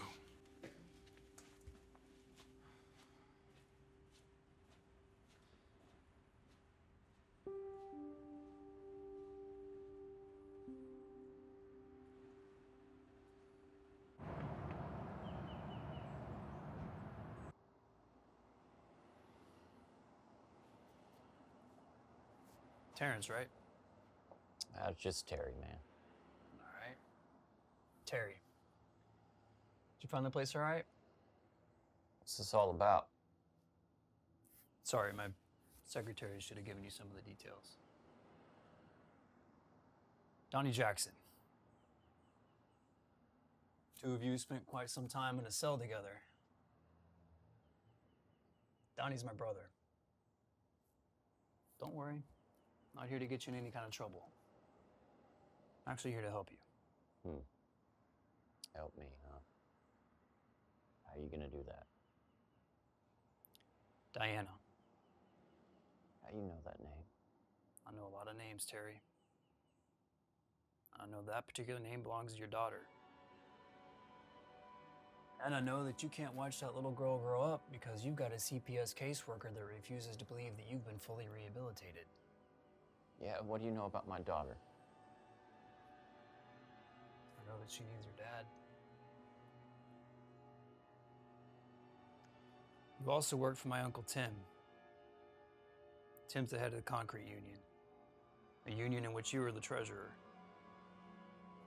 [SPEAKER 2] Terrence, right?
[SPEAKER 10] It's just Terry, man.
[SPEAKER 2] All right. Terry. Did you find the place all right?
[SPEAKER 10] What's this all about?
[SPEAKER 2] Sorry, my secretary should have given you some of the details. Donnie Jackson. Two of you spent quite some time in a cell together. Donnie's my brother. Don't worry. I'm not here to get you in any kind of trouble. I'm actually here to help you.
[SPEAKER 10] Help me, huh? How are you gonna do that?
[SPEAKER 2] Diana.
[SPEAKER 10] How you know that name?
[SPEAKER 2] I know a lot of names, Terry. I know that particular name belongs to your daughter. And I know that you can't watch that little girl grow up because you've got a CPS caseworker that refuses to believe that you've been fully rehabilitated.
[SPEAKER 10] Yeah, what do you know about my daughter?
[SPEAKER 2] I know that she needs her dad. You also worked for my Uncle Tim. Tim's the head of the concrete union. A union in which you were the treasurer.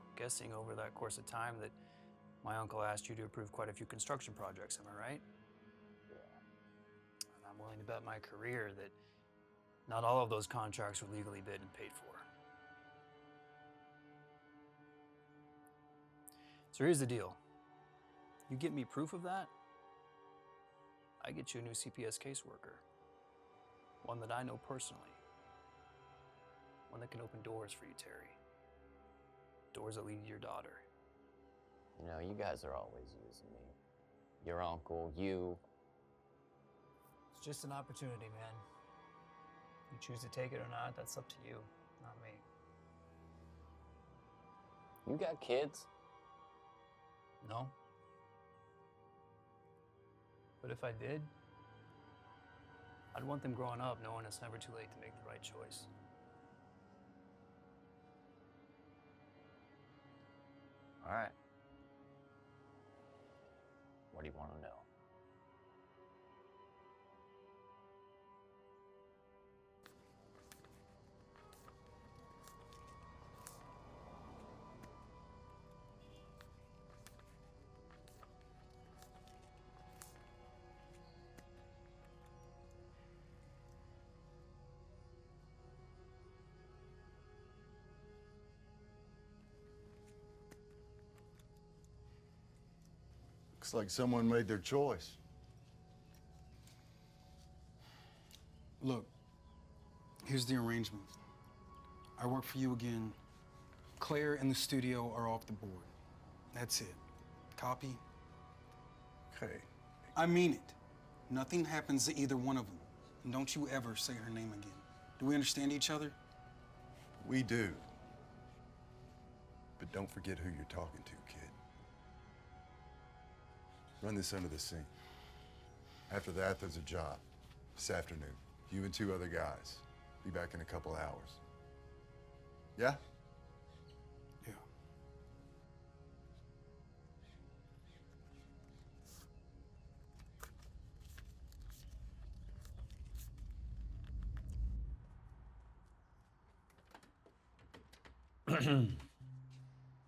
[SPEAKER 2] I'm guessing over that course of time that my uncle asked you to approve quite a few construction projects, am I right?
[SPEAKER 10] Yeah.
[SPEAKER 2] And I'm willing to bet my career that not all of those contracts were legally bid and paid for. So here's the deal. You get me proof of that, I get you a new CPS caseworker. One that I know personally. One that can open doors for you, Terry. Doors that lead to your daughter.
[SPEAKER 10] You know, you guys are always using me. Your uncle, you.
[SPEAKER 2] It's just an opportunity, man. You choose to take it or not, that's up to you, not me.
[SPEAKER 10] You got kids?
[SPEAKER 2] No. But if I did, I'd want them growing up knowing it's never too late to make the right choice.
[SPEAKER 10] All right. What do you want to know?
[SPEAKER 9] Looks like someone made their choice.
[SPEAKER 4] Look, here's the arrangement. I work for you again. Claire and the studio are off the board. That's it. Copy?
[SPEAKER 9] Okay.
[SPEAKER 4] I mean it. Nothing happens to either one of them. And don't you ever say her name again. Do we understand each other?
[SPEAKER 9] We do. But don't forget who you're talking to, kid. Run this under the sink. After that, there's a job. This afternoon. You and 2 other guys. Be back in a couple hours. Yeah?
[SPEAKER 4] Yeah.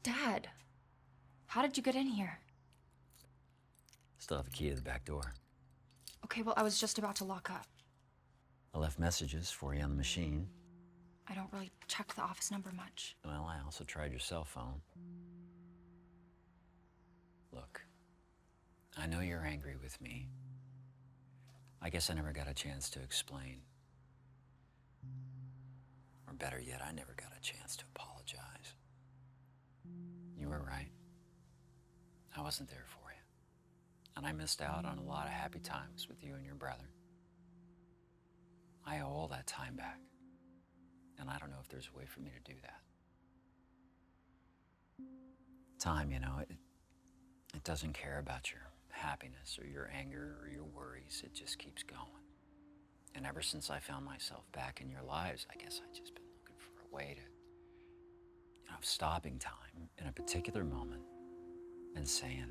[SPEAKER 6] Dad, how did you get in here?
[SPEAKER 7] Still have a key to the back door.
[SPEAKER 6] Okay, well, I was just about to lock up.
[SPEAKER 7] I left messages for you on the machine.
[SPEAKER 6] I don't really check the office number much.
[SPEAKER 7] Well, I also tried your cell phone. Look, I know you're angry with me. I guess I never got a chance to explain. Or better yet, I never got a chance to apologize. You were right. I wasn't there for you. And I missed out on a lot of happy times with you and your brother.
[SPEAKER 11] I owe all that time back. And I don't know if there's a way for me to do that. Time, you know, it doesn't care about your happiness or your anger or your worries. It just keeps going. And ever since I found myself back in your lives, I guess I've just been looking for a way to, stopping time in a particular moment and saying,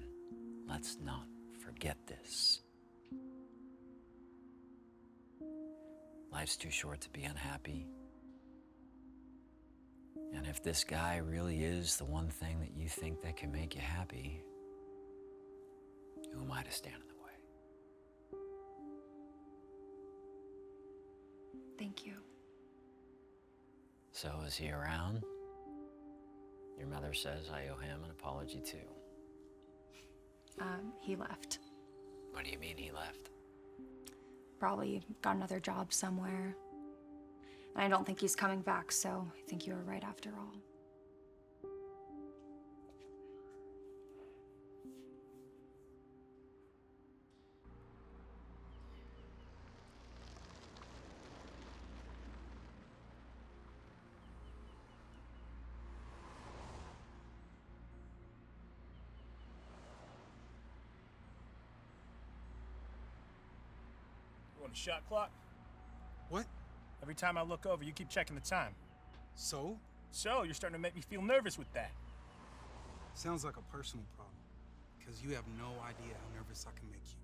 [SPEAKER 11] let's not forget this. Life's too short to be unhappy. And if this guy really is the one thing that you think that can make you happy, who am I to stand in the way?
[SPEAKER 6] Thank you.
[SPEAKER 11] So is he around? Your mother says I owe him an apology too.
[SPEAKER 6] He left.
[SPEAKER 11] What do you mean he left?
[SPEAKER 6] Probably got another job somewhere. And I don't think he's coming back, so I think you were right after all.
[SPEAKER 12] You want a shot clock?
[SPEAKER 4] What?
[SPEAKER 12] Every time I look over, you keep checking the time.
[SPEAKER 4] So?
[SPEAKER 12] So, you're starting to make me feel nervous with that.
[SPEAKER 4] Sounds like a personal problem, because you have no idea how nervous I can make you.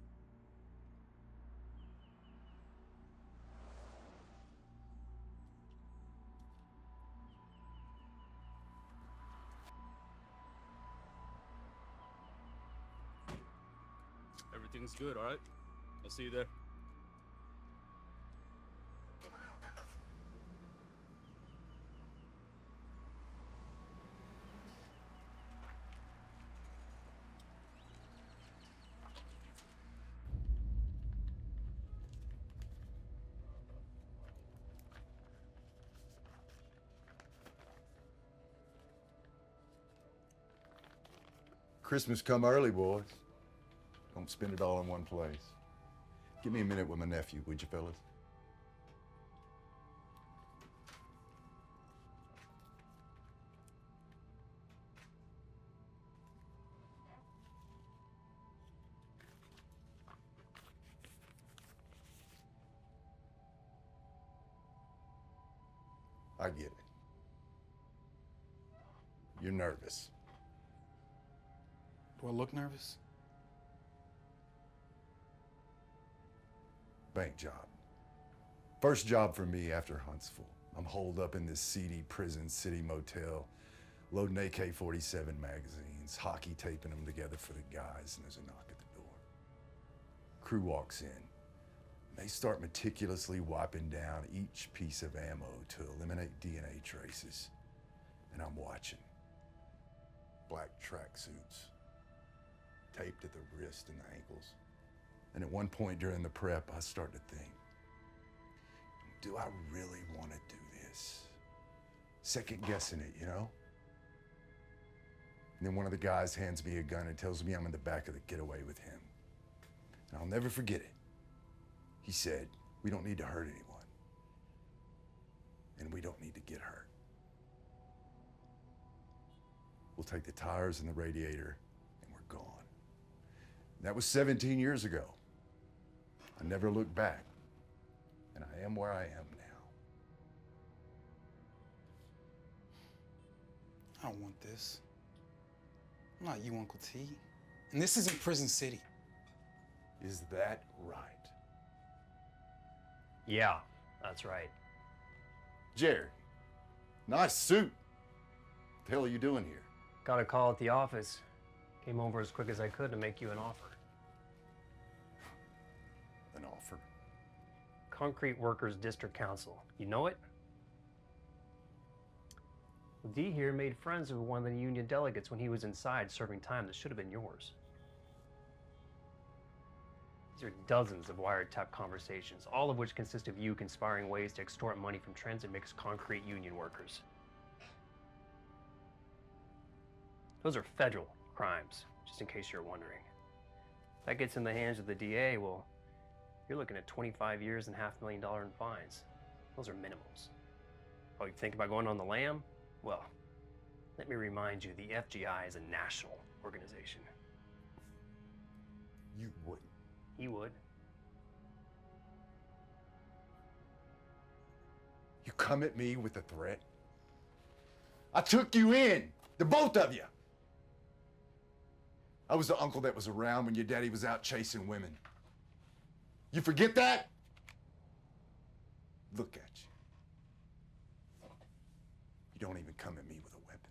[SPEAKER 5] Everything's good, all right? I'll see you there.
[SPEAKER 9] Christmas come early, boys. Don't spend it all in one place. Give me a minute with my nephew, would you, fellas? I get it. You're nervous.
[SPEAKER 4] Do I look nervous?
[SPEAKER 9] Bank job. First job for me after Huntsville. I'm holed up in this seedy prison city motel, loading AK-47 magazines, hockey taping them together for the guys, and there's a knock at the door. Crew walks in. They start meticulously wiping down each piece of ammo to eliminate DNA traces. And I'm watching. Black tracksuits, taped at the wrist and the ankles. And at one point during the prep, I start to think, do I really want to do this? Second guessing it, you know? And then one of the guys hands me a gun and tells me I'm in the back of the getaway with him. And I'll never forget it. He said, we don't need to hurt anyone. And we don't need to get hurt. We'll take the tires and the radiator, and we're gone. And that was 17 years ago. I never looked back, and I am where I am now.
[SPEAKER 4] I don't want this. I'm not you, Uncle T. And this isn't Prison City.
[SPEAKER 9] Is that right?
[SPEAKER 2] Yeah, that's right.
[SPEAKER 9] Jerry, nice suit. What the hell are you doing here?
[SPEAKER 2] Got a call at the office. Came over as quick as I could to make you an offer.
[SPEAKER 9] An offer?
[SPEAKER 2] Concrete Workers District Council. You know it? D here made friends with one of the union delegates when he was inside serving time that should have been yours. These are dozens of wiretap conversations, all of which consist of you conspiring ways to extort money from transit mixed concrete union workers. Those are federal crimes, just in case you're wondering. If that gets in the hands of the DA, well, You're looking at 25 years and $500,000 in fines. Those are minimums. Oh, you think about going on the lam? Well, let me remind you, the FGI is a national organization.
[SPEAKER 9] You wouldn't.
[SPEAKER 2] He would.
[SPEAKER 9] You come at me with a threat? I took you in, the both of you. I was the uncle that was around when your daddy was out chasing women. You forget that? Look at you. You don't even come at me with a weapon.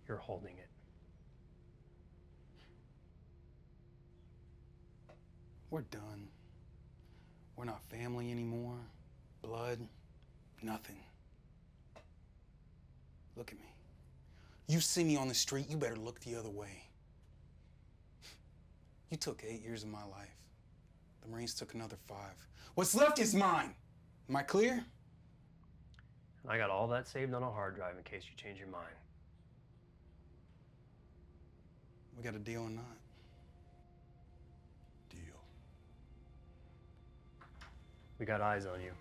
[SPEAKER 2] You're holding it.
[SPEAKER 4] We're done. We're not family anymore. Blood, nothing. Look at me. You see me on the street, you better look the other way. You took 8 years of my life. The Marines took another 5. What's left is mine. Am I clear?
[SPEAKER 2] I got all that saved on a hard drive in case you change your mind.
[SPEAKER 4] We got a deal or not?
[SPEAKER 9] Deal.
[SPEAKER 2] We got eyes on you.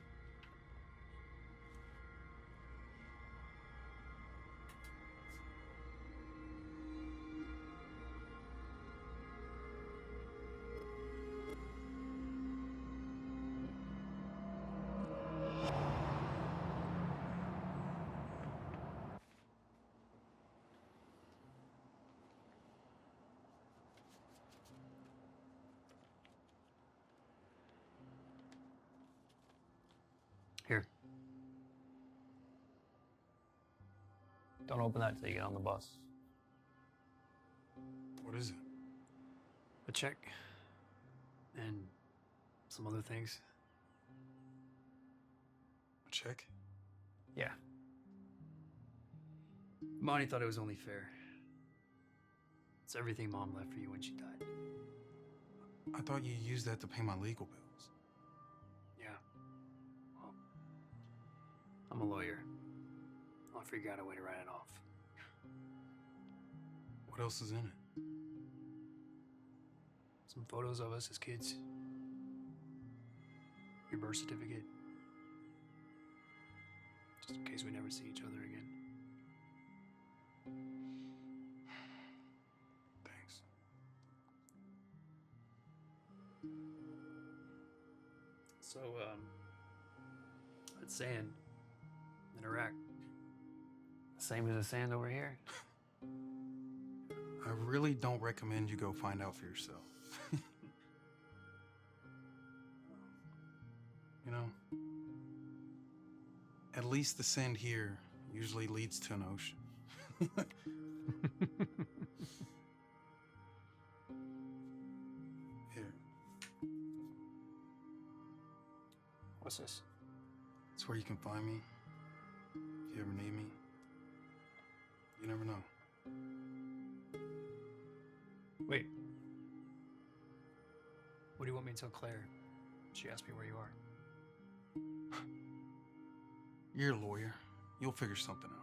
[SPEAKER 2] Here. Don't open that till you get on the bus.
[SPEAKER 4] What is it?
[SPEAKER 2] A check. And some other things.
[SPEAKER 4] A check?
[SPEAKER 2] Yeah. Monty thought it was only fair. It's everything Mom left for you when she died.
[SPEAKER 4] I thought you used that to pay my legal bills.
[SPEAKER 2] Yeah. Well, I'm a lawyer. I'll figure out a way to write it off.
[SPEAKER 4] What else is in it?
[SPEAKER 2] Some photos of us as kids. Your birth certificate. Just in case we never see each other again.
[SPEAKER 4] Thanks.
[SPEAKER 2] So, that sand in Iraq, same as the sand over here.
[SPEAKER 4] I really don't recommend you go find out for yourself. You know, at least the sand here usually leads to an ocean. Here.
[SPEAKER 2] What's this?
[SPEAKER 4] It's where you can find me if you ever need me. You never know.
[SPEAKER 2] Wait. What do you want me to tell Claire? She asked me where you are.
[SPEAKER 4] You're a lawyer. You'll figure something out.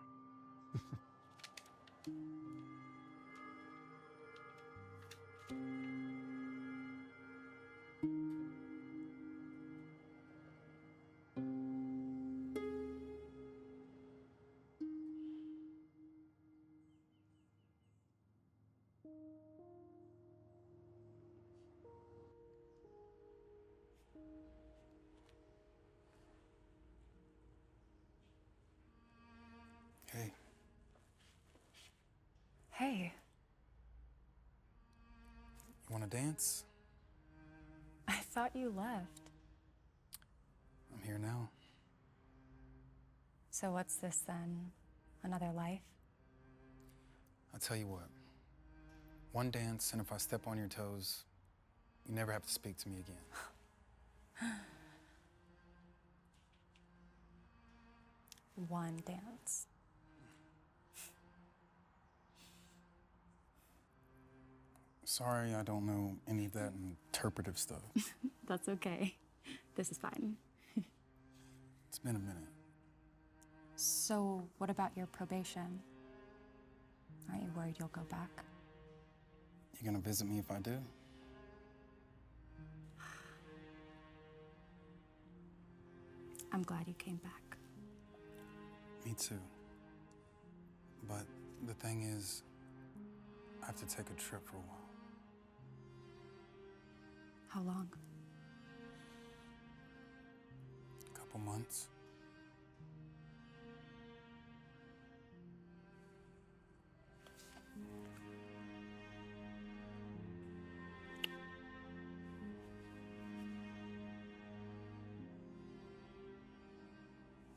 [SPEAKER 4] Hey.
[SPEAKER 6] Hey,
[SPEAKER 4] You want to dance?
[SPEAKER 6] I thought you left.
[SPEAKER 4] I'm here now.
[SPEAKER 6] So what's this then? Another life?
[SPEAKER 4] I'll tell you what. One dance, and if I step on your toes, you never have to speak to me again.
[SPEAKER 6] One dance.
[SPEAKER 4] Sorry, I don't know any of that interpretive stuff.
[SPEAKER 6] That's okay. This is fine.
[SPEAKER 4] It's been a minute.
[SPEAKER 6] So, what about your probation? Aren't you worried you'll go back?
[SPEAKER 4] You gonna visit me if I do?
[SPEAKER 8] I'm glad you came back.
[SPEAKER 4] Me too. But the thing is, I have to take a trip for a while.
[SPEAKER 8] How long?
[SPEAKER 4] A couple months.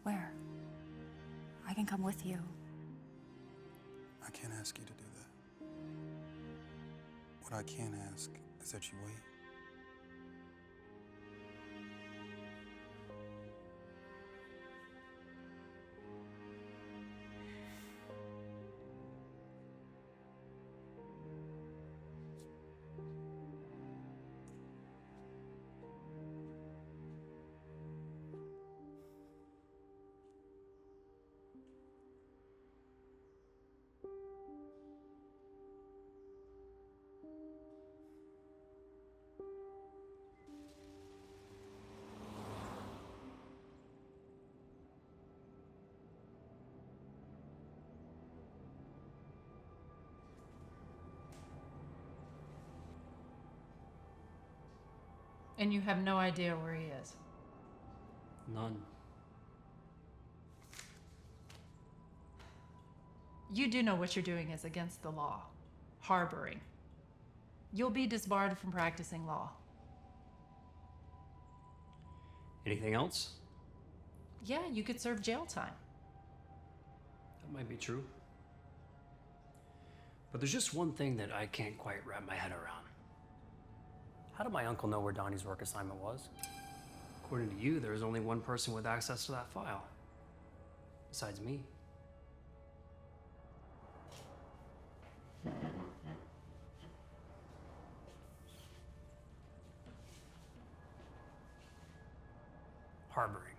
[SPEAKER 8] Where? I can come with you.
[SPEAKER 4] I can't ask you to do that. What I can ask is that you wait.
[SPEAKER 3] And you have no idea where he is?
[SPEAKER 2] None.
[SPEAKER 3] You do know what you're doing is against the law. Harboring. You'll be disbarred from practicing law.
[SPEAKER 2] Anything else?
[SPEAKER 3] Yeah, you could serve jail time.
[SPEAKER 2] That might be true. But there's just one thing that I can't quite wrap my head around. How did my uncle know where Donnie's work assignment was? According to you, there was only one person with access to that file. Besides me. Harboring.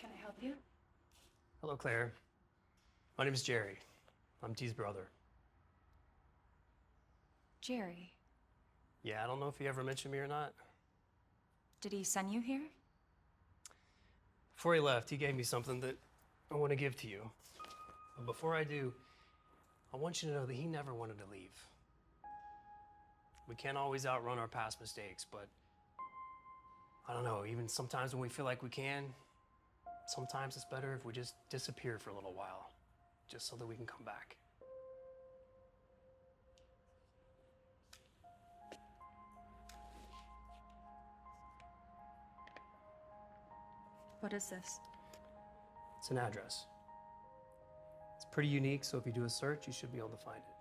[SPEAKER 6] Can I help you?
[SPEAKER 2] Hello, Claire. My name is Jerry. I'm T's brother.
[SPEAKER 6] Jerry.
[SPEAKER 2] Yeah, I don't know if he ever mentioned me or not.
[SPEAKER 6] Did he send you here?
[SPEAKER 2] Before he left, he gave me something that I want to give to you. But before I do, I want you to know that he never wanted to leave. We can't always outrun our past mistakes, but I don't know, even sometimes when we feel like we can, sometimes it's better if we just disappear for a little while, just so that we can come back.
[SPEAKER 6] What is this?
[SPEAKER 2] It's an address. It's pretty unique, so if you do a search, you should be able to find it.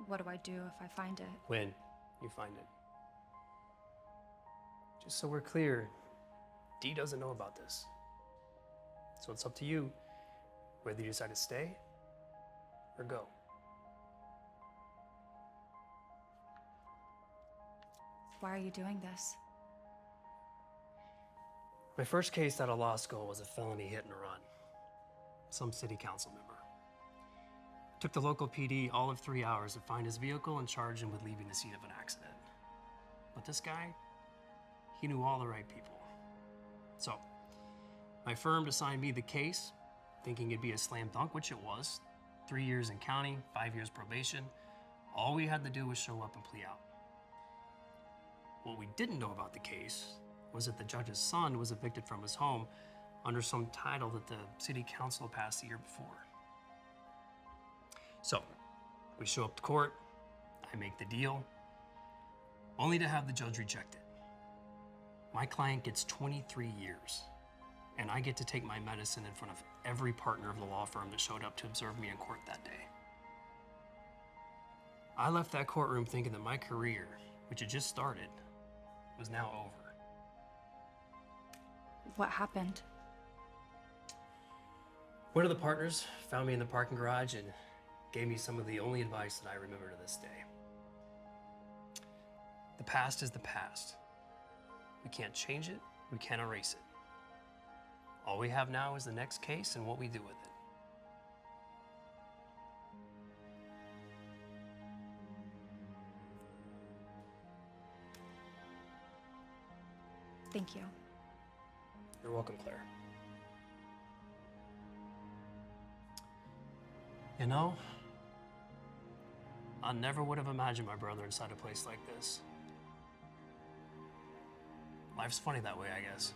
[SPEAKER 6] What do I do if I find it?
[SPEAKER 2] When you find it. Just so we're clear, Dee doesn't know about this. So it's up to you whether you decide to stay or go.
[SPEAKER 6] Why are you doing this?
[SPEAKER 2] My first case out of law school was a felony hit and run. Some city council member. Took the local PD all of 3 hours to find his vehicle and charge him with leaving the scene of an accident. But this guy, he knew all the right people. So, my firm assigned me the case, thinking it'd be a slam dunk, which it was. 3 years in county, 5 years probation. All we had to do was show up and plea out. What we didn't know about the case was that the judge's son was evicted from his home under some title that the city council passed the year before. So, we show up to court, I make the deal, only to have the judge reject it. My client gets 23 years, and I get to take my medicine in front of every partner of the law firm that showed up to observe me in court that day. I left that courtroom thinking that my career, which had just started, was now over.
[SPEAKER 6] What happened?
[SPEAKER 2] One of the partners found me in the parking garage and gave me some of the only advice that I remember to this day. The past is the past. We can't change it, we can't erase it. All we have now is the next case and what we do with it.
[SPEAKER 6] Thank you.
[SPEAKER 2] You're welcome, Claire. You know, I never would have imagined my brother inside a place like this. Life's funny that way, I guess.